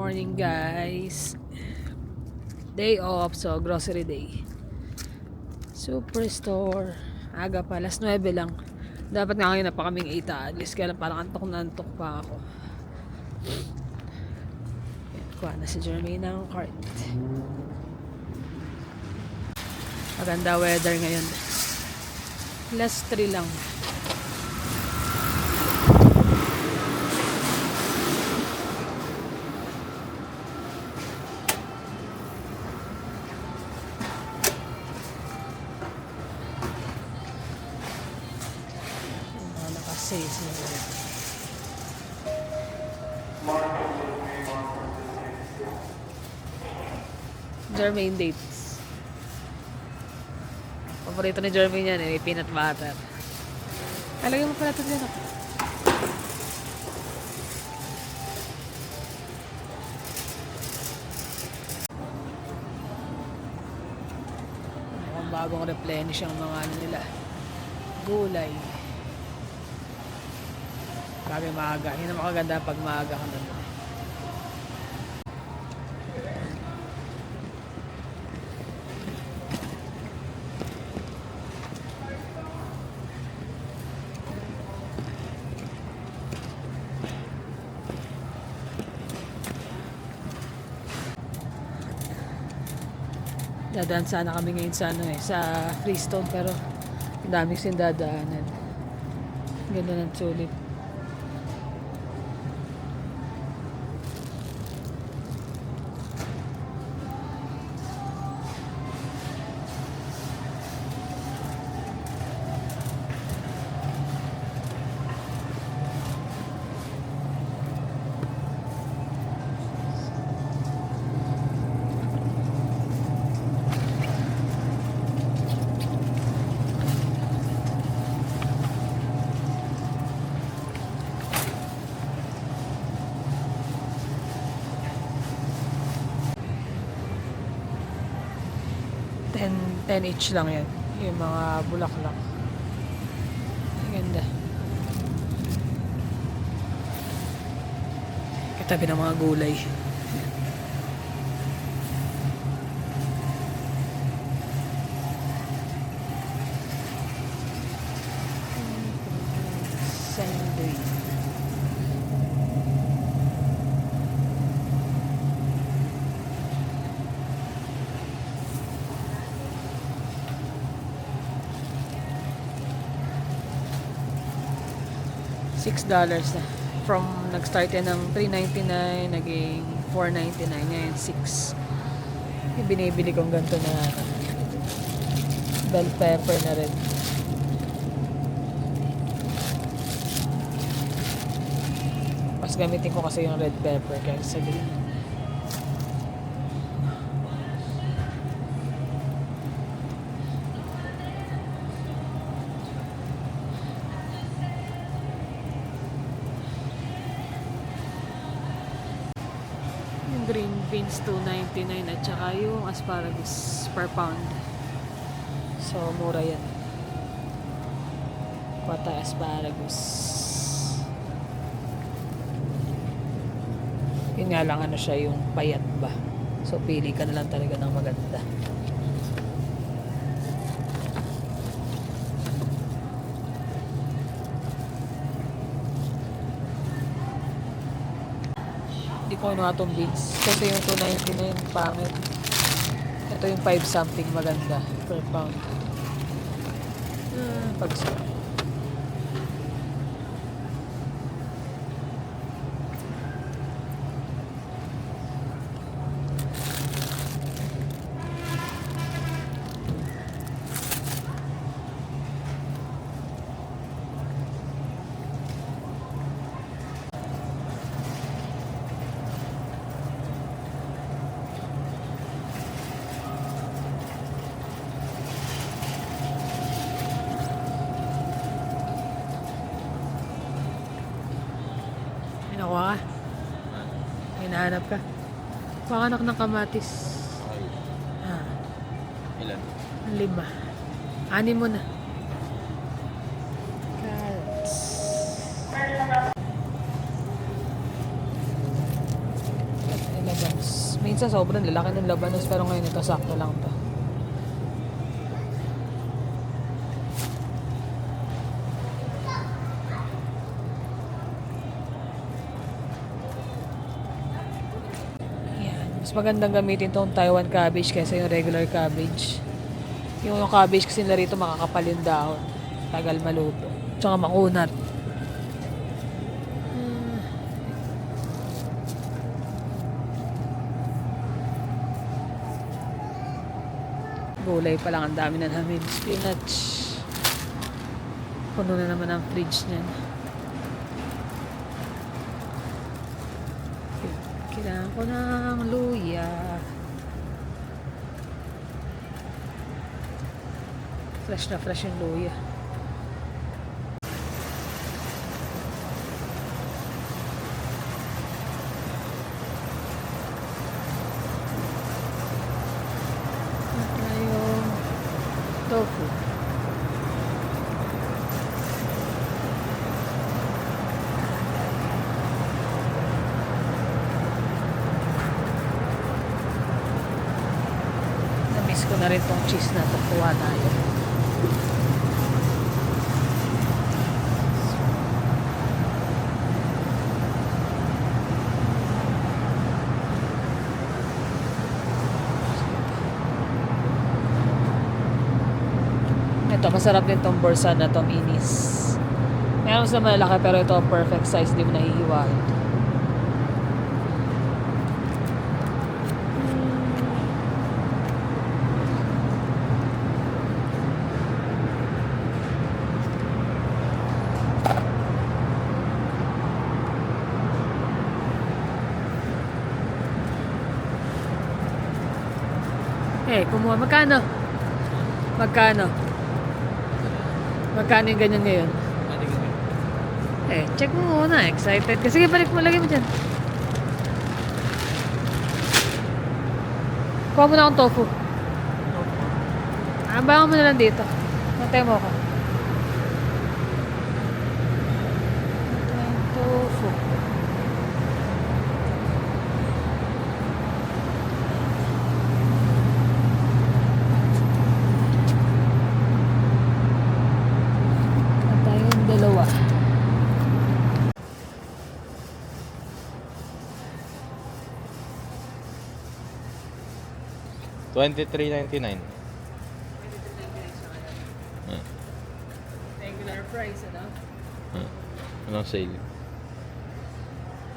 morning guys. Day off, so grocery day. Superstore. Aga pa, alas 9 lang. Dapat nga ngayon na pa kaming 8 aalis. Kaya lang parang antok na antok pa ako. Kuha na si Jermaine ng cart. Maganda weather ngayon. Last 3 lang. Naka-sales na rin. Jermaine dates. Paborito ni Jermaine yan eh, peanut butter. Alagay mo pala ito dyan ako. Mukhang bagong replenish ang mga ano nila. Gulay. Bagay maaga. Yun ang makaganda pag maaga ka naman. Dadaan sana kami ngayon sa ano sa Freestone pero ang dami kasing dadaanan. Ganda ng sulit. $10 each lang yan. Yung mga bulaklak. Ang ganda. Katabi ng mga gulay. Sunday. $6 na. From nag-start yan ng $3.99 naging $4.99 ngayon $6. Yung binibili kong ganito na bell pepper na rin. Mas gamitin ko kasi yung red pepper kaysa sa green. Green beans $2.99 at saka yung asparagus per pound. So mura yan. Kwata asparagus. Yun nga lang ano siya yung payat ba. So pili ka na lang talaga ng maganda. Hindi ko ano itong beans. Kasi yung $2.99 pangit. Ito yung 5 something maganda per pound. Pagsarap. Nakuha ka? Hinahanap ka? Pakanak ng kamatis. Ay, Ah, ilan? 5. 6 mo na. Carrots. At Minsan sobrang lalaki ng labanos pero ngayon ito sakto lang to. Yan. Mas magandang gamitin tong Taiwan cabbage kaysa yung regular cabbage. Yung cabbage kasi nila rito makakapal yung dahon. Tagal maluto. Tsaka makunat. Gulay pa lang, ang dami na namin. Spinach. Puno na naman ang fridge niyan. Kailangan ko ng luya. Fresh na fresh yung luya. Tofu. Na-miss ko na rin tong cheese na to. Kuha tayo. Ito, masarap din tong bursa na to, minis. Meron sa malaki pero ito perfect size, di mo nahihiwain. Kumuha. Magkano? Magkano? Magkano yung ganyan ngayon? Check mo muna. Excited ka. Sige, balik mo. Lagay mo dyan. Kuha mo na akong tofu. Abangan mo na lang dito. Mantay mo ako. Tofu. Dalawa. $23.99. Regular price, ano? Anong sale?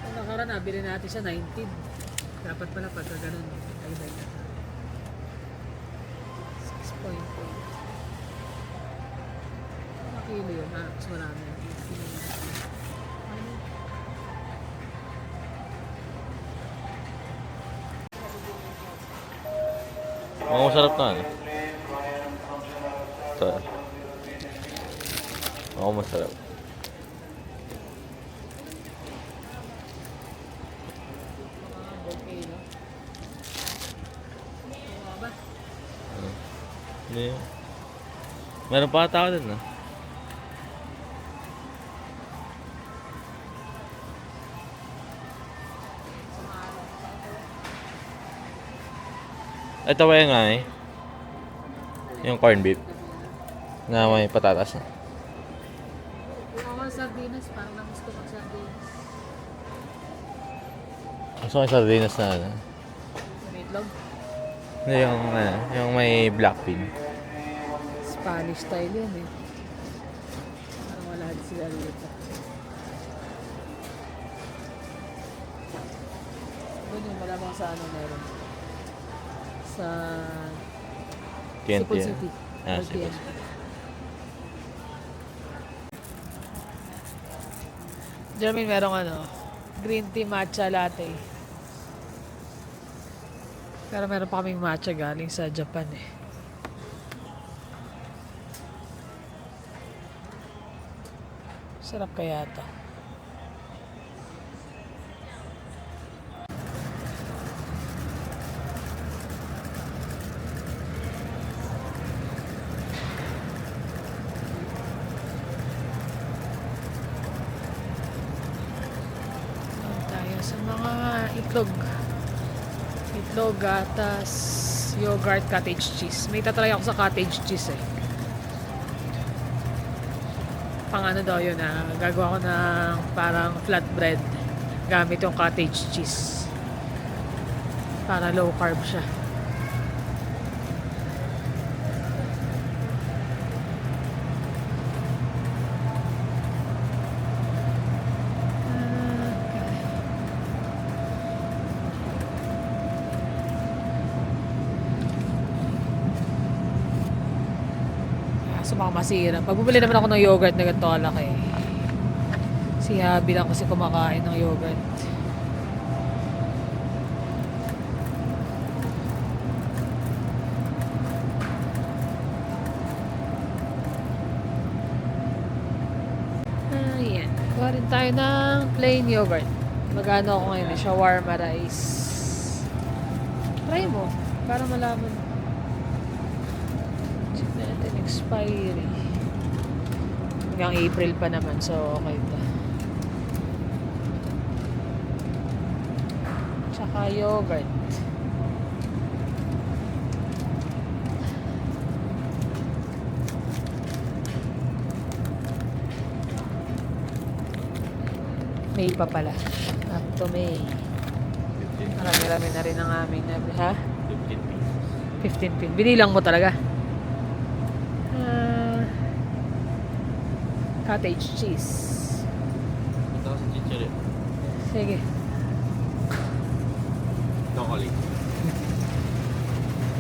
Kung nakaraan, nabili natin siya 19. Dapat pala pagka ganun. Ay, na. 6.8. Kilo yun. Mas marami. Mga masarap na, ano? Ito. Mga masarap. Okay, no? Mga ba? Hindi. Meron pa tao din, no? Ito ba yung yung corned beef na may patatas na. Ako sardinas, parang namis ko pag sardinas. Gusto ko yung sardinas na ano. May itlog? Hindi, yung may black bean. Spanish style yun eh. Parang wala din sila dito. Doon yung malamang sa ano meron. Sa TNT. Cebu City. Cebu RTM. Jermaine, merong green tea matcha latte. Pero meron pa kaming matcha galing sa Japan eh. Sarap kaya ito. Tayo sa mga itlog. Itlog, gatas, yogurt, cottage cheese. May tatry ako sa cottage cheese eh. Pang ano daw yun gagawa ko ng parang flatbread gamit yung cottage cheese. Para low carb siya. So baka masira. Pag bumili naman ako ng yogurt na ganito kalaki, si Habi lang kasi kumakain ng yogurt. Ayan. Kuha rin tayo ng plain yogurt. Magano ako ngayon, shawarma rice. Try mo, para malaman. Check natin, expiry. Hanggang April pa naman, so okay to. Tsaka yogurt. May pa pala. Up to May. 15. Marami-rami na rin ang aming ha? 15 pieces. 15 pin. Binilang mo talaga. Cottage cheese. Ito sa chicharin. Sige. Chocolate.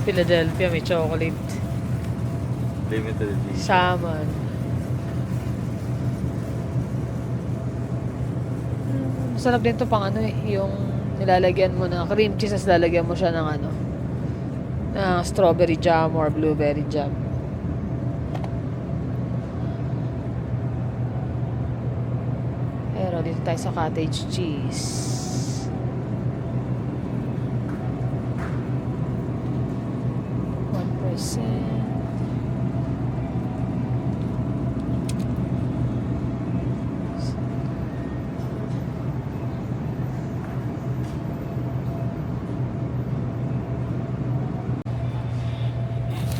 Philadelphia may chocolate. Limited edition. Salmon. Masarap din to pang ano eh. Yung nilalagyan mo na cream cheese as lalagyan mo siya ng ano. Ng strawberry jam or blueberry jam. Pero dito tayo sa cottage cheese. %.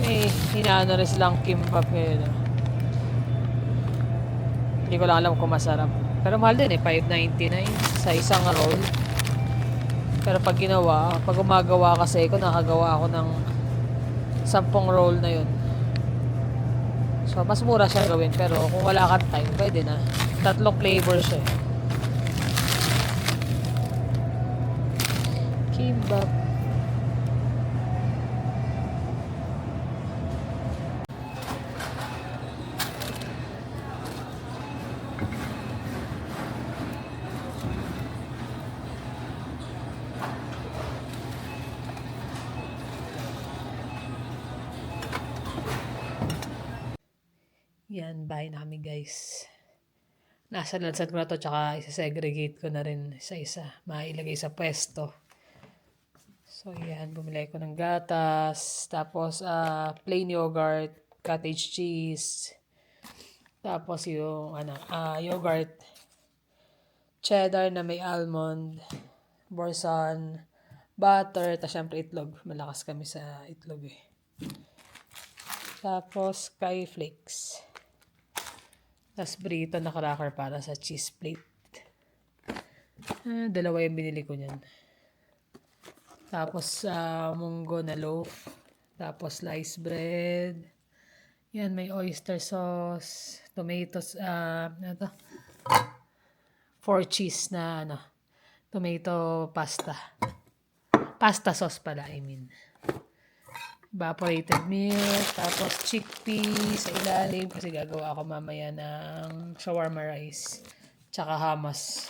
May hinaano rin silang kimbap ngayon. Hindi ko lang alam kung masarap. Pero mahal din eh, $5.99 sa isang roll. Pero pag gumagawa kasi ako, nakagawa ako ng 10 roll na yun. So, mas mura siya gawin. Pero kung wala kang time, pwede na. 3 flavors siya eh. Kimbap. Yan, bahay namin guys. Nasa lansad ko na to, tsaka isa-segregate ko na rin isa-isa. Mailagay sa pwesto. So yan, bumili ko ng gatas, tapos plain yogurt, cottage cheese, tapos yung yogurt, cheddar na may almond, borsan, butter, tapos syempre itlog. Malakas kami sa itlog eh. Tapos Kai Flakes. Tapos burrito na cracker para sa cheese plate. Dalawa yung binili ko niyan. Tapos munggo na loaf. Tapos sliced bread. Yan, may oyster sauce, tomatoes, 4 cheese na tomato pasta. Pasta sauce pala, I mean. Evaporated milk, tapos chickpea sa ilalim kasi gagawa ako mamaya ng shawarma rice, tsaka hummus.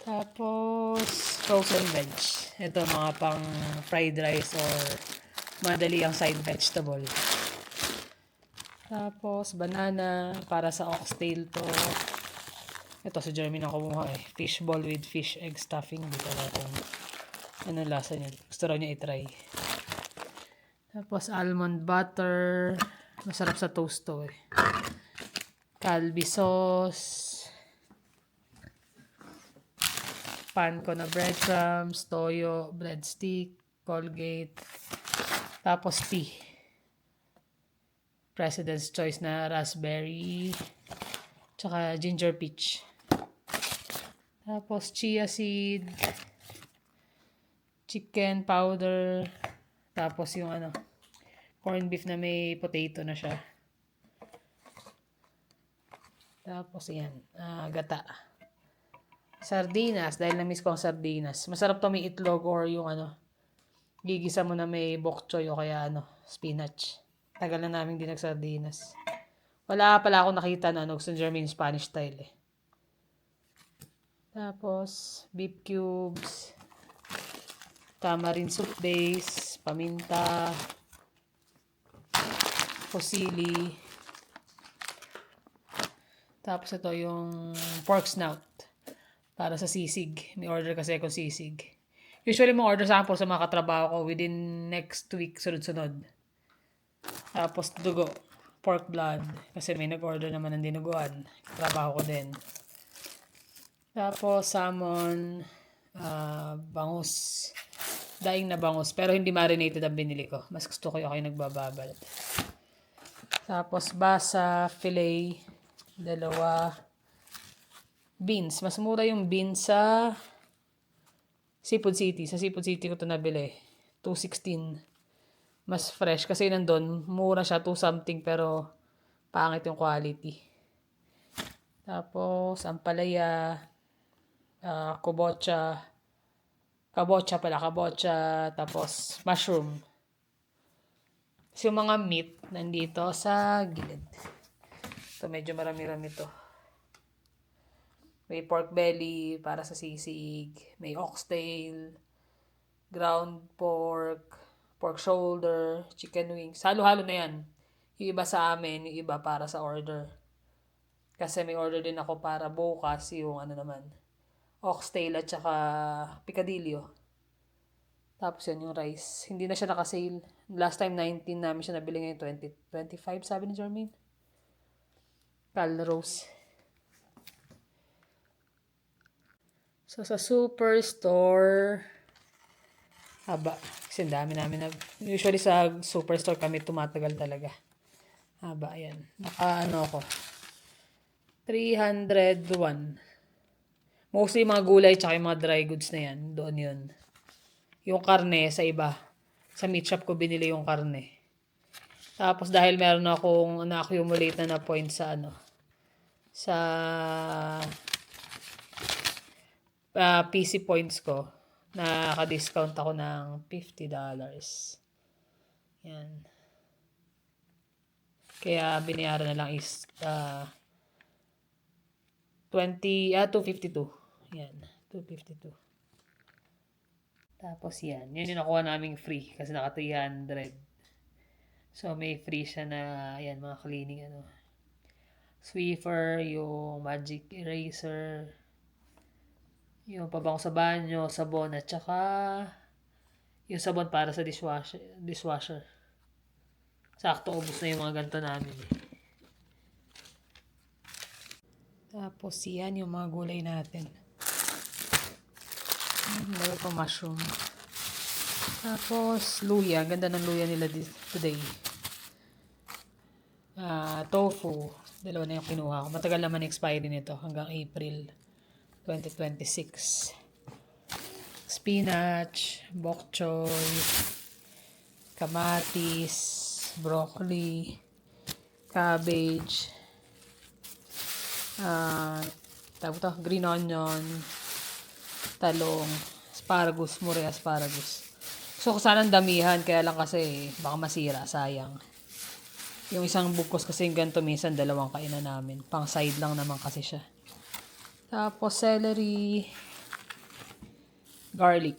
Tapos frozen veg. Ito mga pang fried rice or madali ang side vegetable. Tapos banana para sa oxtail to. Ito si Jeremy na kumuha eh. Fish ball with fish egg stuffing. Dito na kung ano lasa niya. Gusto raw niya i-try. Tapos almond butter. Masarap sa toast to eh. Calbee sauce. pan ko na breadcrumbs, toyo, breadstick, Colgate, tapos tea. President's Choice na raspberry, tsaka ginger peach. Tapos chia seed, chicken powder, tapos yung corned beef na may potato na siya. Tapos yan, gata. Sardinas, dahil na-miss ko ang sardinas. Masarap to may itlog or yung gigisa mo na may bok choy o kaya spinach. Tagal na namin din nagsardinas. Wala pala ako nakita na gusto ng German Spanish style eh. Tapos, beef cubes, tamarind soup base, paminta, fusilli. Tapos ito yung pork snout para sa sisig. May order kasi ako sisig. Usually mga order sa akin po sa mga katrabaho ko within next week sunod-sunod. Tapos dugo, pork blood kasi may nag-order naman ng dinuguan. Trabaho ko din. Tapos salmon, bangus. Daing na bangus pero hindi marinated ang binili ko. Mas gusto ko yung kayo nagbababal. Tapos basa, filet, 2. Beans. Mas mura yung beans sa Seafood City. Sa Seafood City ko ito nabili. 216. Mas fresh. Kasi nandun, mura siya. 2 something pero pangit yung quality. Tapos, ampalaya, kabocha. Kabocha. Tapos, mushroom. Kasi yung mga meat nandito sa gilid. Ito, medyo marami-rami to. May pork belly para sa sisig. May oxtail, ground pork, pork shoulder, chicken wings. Halo-halo na yan. Yung iba sa amin, yung iba para sa order. Kasi may order din ako para bukas yung oxtail at saka picadillo. Tapos yun yung rice. Hindi na siya nakasale. Last time 19 namin siya nabili, ngayon 20, 25 sabi ni Jermaine. Calrose. So, sa superstore, haba. Kasi dami namin usually sa superstore kami tumatagal talaga. Haba, ayan. Ako. 301. Mostly mga gulay tsaka yung mga dry goods na yan. Doon yun. Yung karne sa iba. Sa meat shop ko binili yung karne. Tapos dahil meron akong na-accumulate na points sa sa PC points ko, nakaka-discount ako ng $50. Yan. Kaya binayaran na lang is 252. Yan, 252. Tapos yan. Yan yung nakuha naming free kasi naka 300. So may free siya na yan, mga cleaning Swiffer, yung magic eraser, yung pabango sa banyo, sabon, at saka yung sabon para sa dishwasher. Sakto, ubos na yung mga ganito namin. Tapos yan yung mga gulay natin. Meron pa mushroom. Tapos luya. Ganda ng luya nila today. Tofu. 2 na yung kinuha ko. Matagal naman expiry nito. Hanggang April 2026. Spinach, bok choy, kamatis, broccoli, cabbage, green onion, talong, asparagus, mure asparagus. So, sanang damihan, kaya lang kasi baka masira, sayang. Yung isang bugkos kasi yung ganito, minsan 2 kainan namin. Pang side lang naman kasi siya. Tapos, celery, garlic.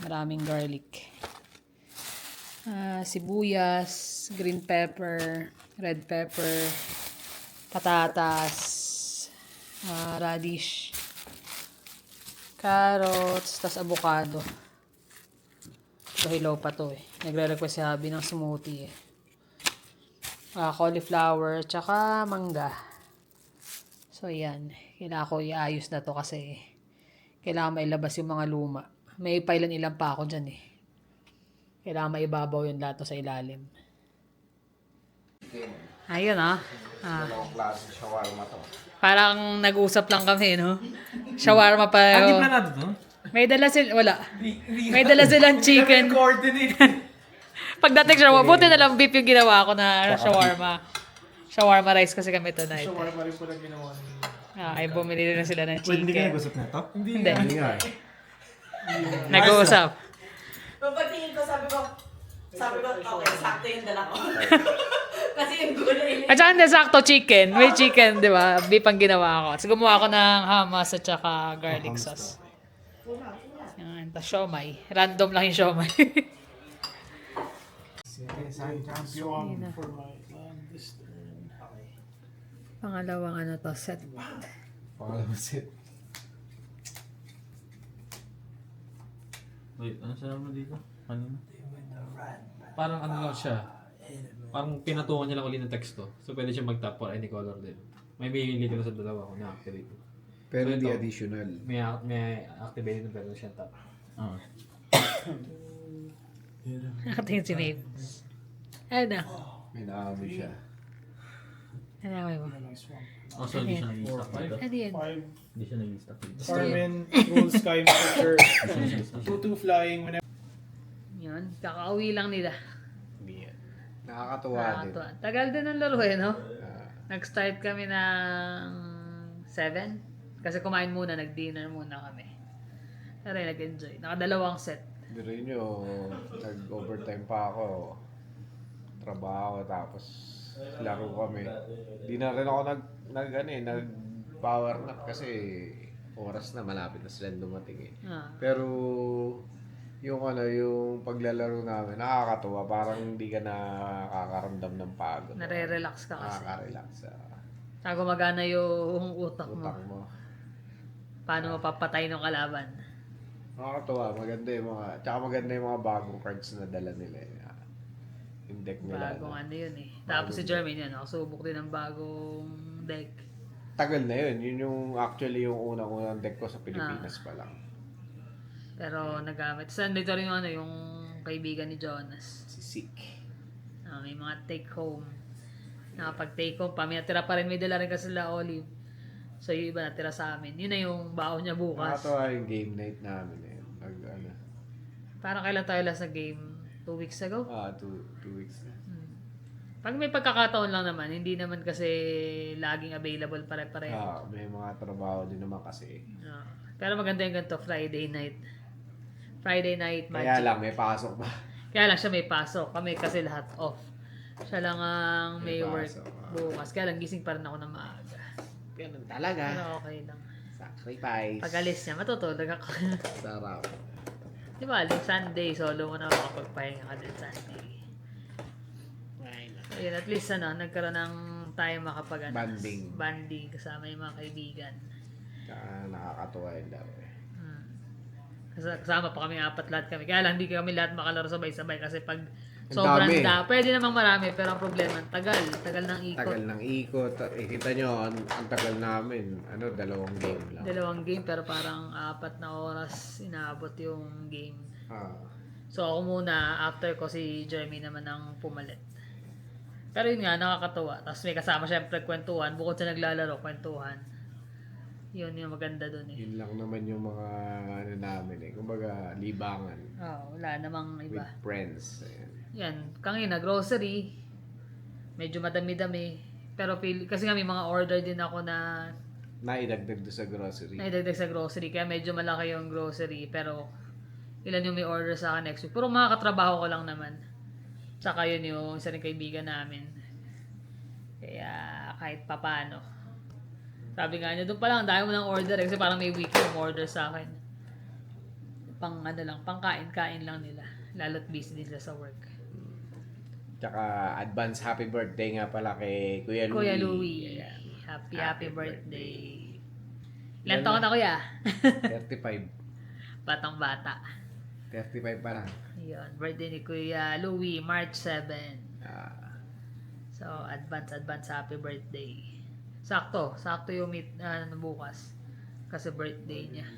Maraming garlic. Sibuyas, green pepper, red pepper, patatas, radish, carrots, tas avocado. So, hilaw pa to eh. Nagre-request si Habi ng smoothie eh. Cauliflower, tsaka mangga. So, yan. Kailangan ko iayos na to kasi Kailangan mailabas yung mga luma. May pailan-ilan pa ako dyan eh. Kailangan maibabaw yung lato sa ilalim. Ayun Dalawang klase shawarma to. Parang nag-usap lang kami, no? Shawarma pa. Di planado to? May dala sila, wala. May dala silang chicken. Coordinate. Pagdating shawarma, buti na lang beef yung ginawa ko na shawarma. Shawarma rice kasi kami tonight. Shawarma rin po lang ginawa niya. Ay bumili na sila ng Pwede hindi kayo chicken. nag-usap na to? Hindi. Hindi nga eh. Nag-uusap. Pagpatingin ko, sabi ko, okay, sakto yung dala ko. Kasi yung gulay. At saka hindi sakto chicken. May chicken, di ba? Beef ang ginawa ko. So gumawa ko ng hamas at saka garlic sauce. Yan, tapos siomay. Random lang yung siomay. Champion for my this turn. Pangalawang ano to, set. Pangalawang set. Wait, ano sabi mo dito? Ano? Parang ano lang siya. Parang pinatungan niya lang ulit ng teksto. So pwede siya mag-tap for any color din. May mili ka na sa dalawa kung na-activate. Pero So, hindi ito, additional. May activate na pero siya tap. Nakatingin si Maeve. Ano? May naamoy siya. Ano mo? Also, hindi siya nag-stock dito. Ano yan? 5 Hindi siya nag-stock dito. Starman, Rule Sky Master, 2-2 flying whenever. Yun, kakauwi lang nila. Hindi yan. Nakakatuwa din. Nakakatuwa. Tagal din ang laro eh, no? Ah, Nag-start kami ng 7. Kasi kumain muna, nag-dinner muna kami. Pero nag-enjoy. Nakadalawang set. Biruin nyo, nag-overtime pa ako. Trabaho, tapos laro kami. Di na rin ako nag-power nap kasi oras na, malapit na sila dumating eh. Ah. Pero yung yung paglalaro namin, nakakatuwa. Parang hindi ka nakakaramdam ng pagod. Nare-relax ka kasi. Nakaka-relax sa Saka gumagana yung utak mo. utak mo. Paano mapapatay ng kalaban. Nakakatuwa, maganda yung tsaka maganda yung mga bagong cards na dala nila eh. Yung deck nila. Bagong ano yun eh. Tapos si Jermaine yan, nakasubok din ng bagong deck. Tagal na yun. Yun yung actually yung unang-unang deck ko sa Pilipinas pa lang. Pero nagamit. Tapos nandito rin yung ano, yung kaibigan ni Jonas. Si Sik. May mga take home. Nakapag take home pa. May natira pa rin. May dala rin kasi sila Olive. So yung iba natira sa amin. Yun na yung baon niya bukas. Nakakatawa yung game night namin eh. Parang kailan tayo last na game? 2 weeks ago? 2 weeks na. Pag may pagkakataon lang naman, hindi naman kasi laging available pare-pareho. May mga trabaho din naman kasi. Pero maganda yung ganito, Friday night. Friday night magic. Kaya lang, may pasok pa. Kaya lang siya may pasok. Kami kasi lahat off. Siya lang ang may May work pasok, bukas. Kaya lang gising pa rin ako na maaga. Ganun talaga. Pero okay lang. Sacrifice. Pag alis niya, matutulog ako. Sarap. Di ba, aling Sunday, solo mo na makapagpahinga ka din Sunday. Ayun, at least nagkaroon ng time makapag banding kasama yung mga kaibigan. Nakakatuwa yung laro eh. Kasama pa kami, 4 lahat kami. Kaya lang, hindi kami lahat makalaro sabay-sabay kasi pag Ang sobrang dami. pwede namang marami, pero ang problema, tagal ng ikot. Tagal ng ikot. Kita nyo, ang tagal namin. 2 game lang. 2 game, pero parang 4 na oras inaabot yung game. So ako muna, after ko si Jeremy naman ang pumalit. Pero yun nga, nakakatuwa. Tapos may kasama syempre kwentuhan, bukod sa naglalaro, kwentuhan. Yun yung maganda dun eh. Yun lang naman yung mga namin eh. Kumbaga, libangan. Wala namang iba. With friends. Ayan. Yan, kanina, grocery. Medyo madami-dami. Pero kasi nga may mga order din ako na Naidagdag doon sa grocery. naidagdag sa grocery. Kaya medyo malaki yung grocery. Pero ilan yung may order sa akin next week. Pero mga katrabaho ko lang naman. Tsaka yun yung isa rin kaibigan namin. Kaya kahit papano. Sabi nga niya, doon pa lang, dahil mo ng order. Kasi parang may weekly yung order sa akin. Pang kain-kain lang nila. Lalo't busy din sila sa work. Tsaka advance happy birthday nga pala kay Kuya Louie. Kuya Louie. Ayan. Happy birthday. Ilan taon na kuya? 35. Batang bata. 35 pa lang. Yun, birthday ni Kuya Louie, March 7. So, advance happy birthday. Sakto yung bukas. Kasi birthday niya.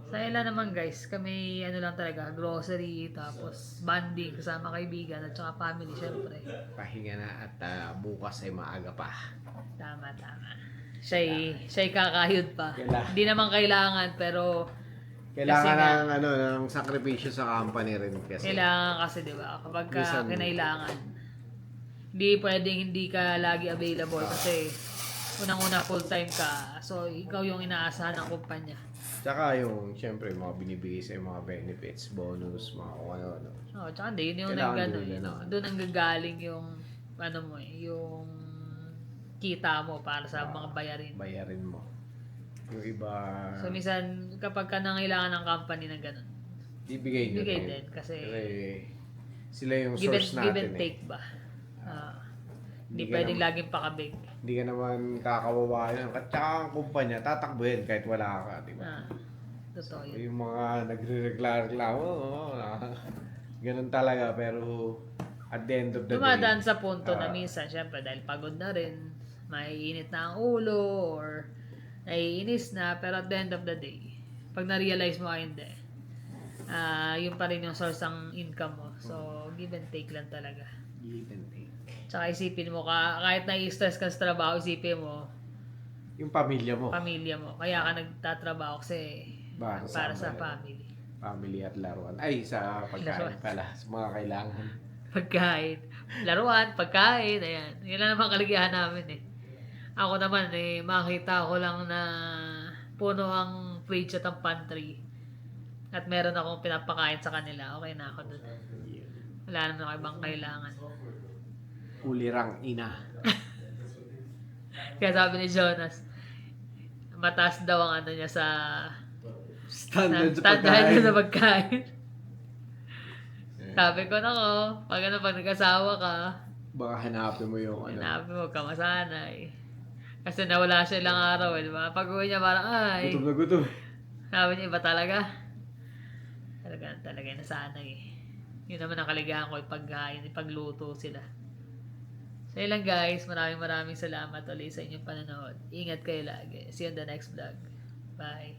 Sa ila naman guys, kami ano lang talaga, grocery, tapos bonding kasama kaibigan at saka family syempre. Pahinga na at bukas ay maaga pa. Tama. Siya'y kakayod pa. Kailangan. Hindi naman kailangan pero Kailangan Kasi ng ng sakripisyo sa company rin kasi. kailangan kasi 'di ba? Kapag Minsan- kinailangan. Hindi pwedeng hindi ka lagi available kasi unang-una full-time ka. So ikaw yung inaasahan ng kumpanya. Tsaka yung, syempre, mga binibigay sa mga benefits, bonus, mga kung ano-ano. Oh, tsaka hindi, yun yung Kailangan nagano, din na. doon ang gagaling yung ano mo yung kita mo para sa mga bayarin. Bayarin mo. Yung iba, So minsan kapag ka nangailangan ng company ng ganun, ibigay nyo bigay rin. din kasi Sila yung give source and natin take ba? Hindi Hindi ka pwedeng naman- laging pakabig. Hindi ka naman kakawawayan. At saka ang kumpanya, tatakbuhin kahit wala ka, di ba? Totoo yun. Yung mga nagre-reklamo, ganun talaga. Pero at the end of the Dumadaan day, sa punto na minsan, syempre dahil pagod na rin, maiinit na ang ulo, or naiinis na, pero at the end of the day, pag na-realize mo ay hindi, yun pa rin yung source ng income mo. So, give and take lang talaga. give and take. Tsaka isipin mo, kahit nai-stress ka sa trabaho, isipin mo, Yung pamilya mo, pamilya mo. Kaya ka nagtatrabaho kasi para sa family. family at laruan. Ay, sa pagkain Laruan. pala. Sa mga kailangan. Pagkain. Laruan, pagkain, ayan. Yun lang naman kaligayahan namin eh. Ako naman makita ko lang na puno ang fridge at ang pantry. At meron akong pinapakain sa kanila. Okay na ako dun. Wala naman ako ibang kailangan. Ulirang ina. Kaya sabi ni Jonas, mataas daw ang ano niya sa Standard sa standard pagkain. niya sa pagkain. Sabi ko nako, pag nag-asawa ka, Baka hanapin mo yung ano. hanapin mo ka masanay. Kasi nawala siya ilang araw, di ba? Pag uwi niya parang, ay, Gutom na gutom. sabi niya, iba talaga. Talaga nasanay. Yun naman ang kaligayahan ko, ipagkain, ipagluto sila. So yun lang guys, maraming salamat ulit sa inyong panonood. Ingat kayo lagi. See you on the next vlog. Bye.